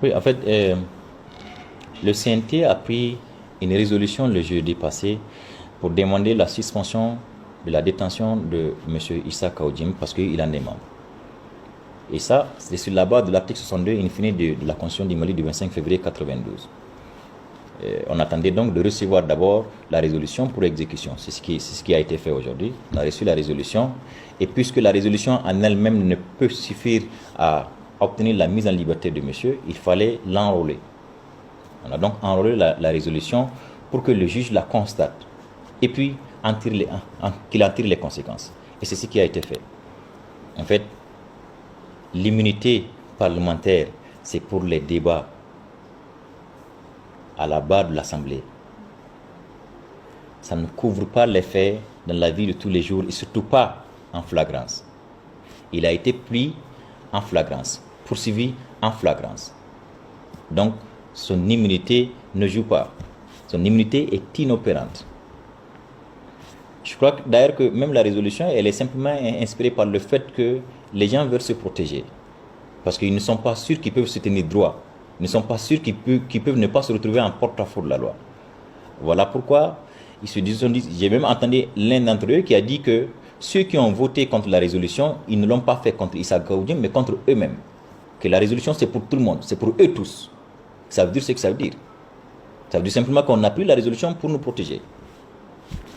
Oui, en fait, le CNT a pris une résolution le jeudi passé pour demander la suspension de la détention de M. Issa Kaoudim parce qu'il en est membre. Et ça, c'est sur la base de l'article 62 in fine de la Constitution du Mali du 25 février 1992. On attendait donc de recevoir d'abord la résolution pour exécution. C'est ce qui a été fait aujourd'hui. On a reçu la résolution. Et puisque la résolution en elle-même ne peut suffire à obtenir la mise en liberté de monsieur, il fallait l'enrôler. On a donc enrôlé la résolution pour que le juge la constate. Et puis, qu'il en tire les conséquences. Et c'est ce qui a été fait. En fait, l'immunité parlementaire, c'est pour les débats à la barre de l'Assemblée. Ça ne couvre pas les faits dans la vie de tous les jours et surtout pas en flagrance. Il a été pris en flagrance, poursuivi en flagrance. Donc, son immunité ne joue pas. Son immunité est inopérante. Je crois d'ailleurs que même la résolution, elle est simplement inspirée par le fait que les gens veulent se protéger. Parce qu'ils ne sont pas sûrs qu'ils peuvent se tenir droit. Ils ne sont pas sûrs qu'ils peuvent ne pas se retrouver en porte-à-faux de la loi. Voilà pourquoi ils se disent, j'ai même entendu l'un d'entre eux qui a dit que ceux qui ont voté contre la résolution, ils ne l'ont pas fait contre Issa Kaoudim, mais contre eux-mêmes. Que la résolution, c'est pour tout le monde, c'est pour eux tous. Ça veut dire ce que ça veut dire. Ça veut dire simplement qu'on a pris la résolution pour nous protéger.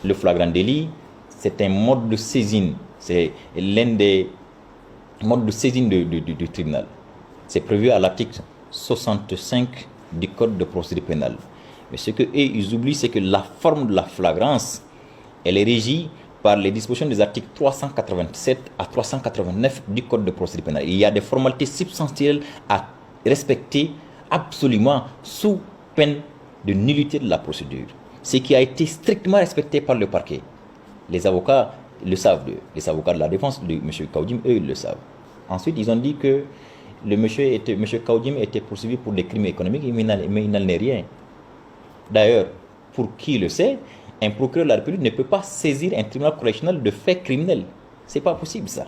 Le flagrant délit, c'est un mode de saisine. C'est l'un des modes de saisine du tribunal. C'est prévu à l'article 65 du Code de procédure pénale. Mais ce qu'ils oublient, c'est que la forme de la flagrance, elle est régie par les dispositions des articles 387 à 389 du Code de procédure pénale. Il y a des formalités substantielles à respecter absolument sous peine de nullité de la procédure. Ce qui a été strictement respecté par le parquet. Les avocats le savent, les avocats de la défense de M. Kaoudim, eux, ils le savent. Ensuite, ils ont dit que M. Kaoudim était poursuivi pour des crimes économiques, mais il n'en est rien. D'ailleurs, pour qui le sait, un procureur de la République ne peut pas saisir un tribunal correctionnel de faits criminels. C'est pas possible, ça.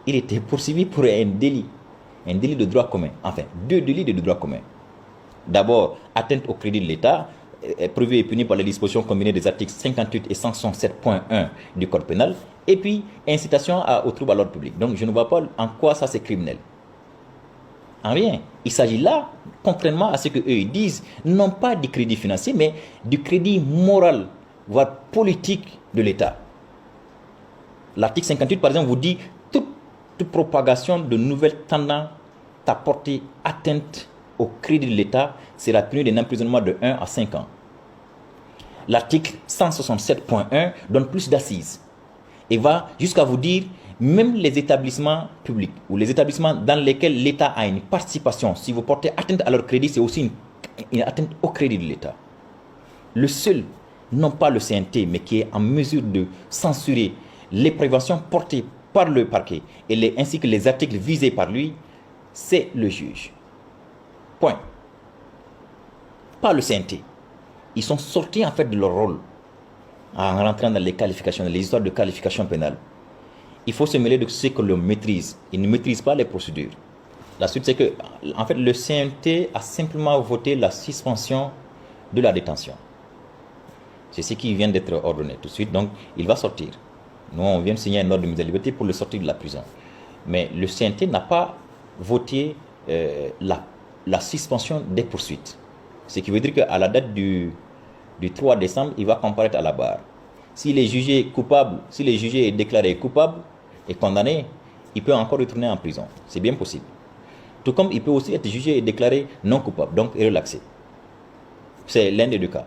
Il était poursuivi pour un délit de droit commun. Enfin, deux délits de droit commun. D'abord, atteinte au crédit de l'État, prévu et puni par les dispositions combinées des articles 58 et 167.1 du Code pénal, et puis incitation au trouble à l'ordre public. Donc, je ne vois pas en quoi ça c'est criminel. En rien. Il s'agit là, contrairement à ce qu'eux ils disent, non pas du crédit financier, mais du crédit moral, voire politique de l'État. L'article 58, par exemple, vous dit toute propagation de nouvelles tendances à porter atteinte au crédit de l'État sera punie d'un emprisonnement de 1 à 5 ans. L'article 167.1 donne plus d'assises et va jusqu'à vous dire même les établissements publics ou les établissements dans lesquels l'État a une participation, si vous portez atteinte à leur crédit, c'est aussi une atteinte au crédit de l'État. Le seul, non pas le CNT, mais qui est en mesure de censurer les préventions portées par le parquet ainsi que les articles visés par lui, c'est le juge. Point. Pas le CNT. Ils sont sortis en fait de leur rôle en rentrant dans les qualifications, dans les histoires de qualification pénale. Il faut se mêler de ce que l'on maîtrise. Ils ne maîtrisent pas les procédures. La suite, c'est que, en fait, le CNT a simplement voté la suspension de la détention. C'est ce qui vient d'être ordonné tout de suite. Donc, il va sortir. Nous, on vient de signer un ordre de mise en liberté pour le sortir de la prison. Mais le CNT n'a pas voté la suspension des poursuites. Ce qui veut dire qu'à la date du 3 décembre, il va comparaître à la barre. S'il est jugé coupable, s'il est jugé et déclaré coupable et condamné, il peut encore retourner en prison. C'est bien possible. Tout comme il peut aussi être jugé et déclaré non coupable, donc relaxé. C'est l'un des deux cas.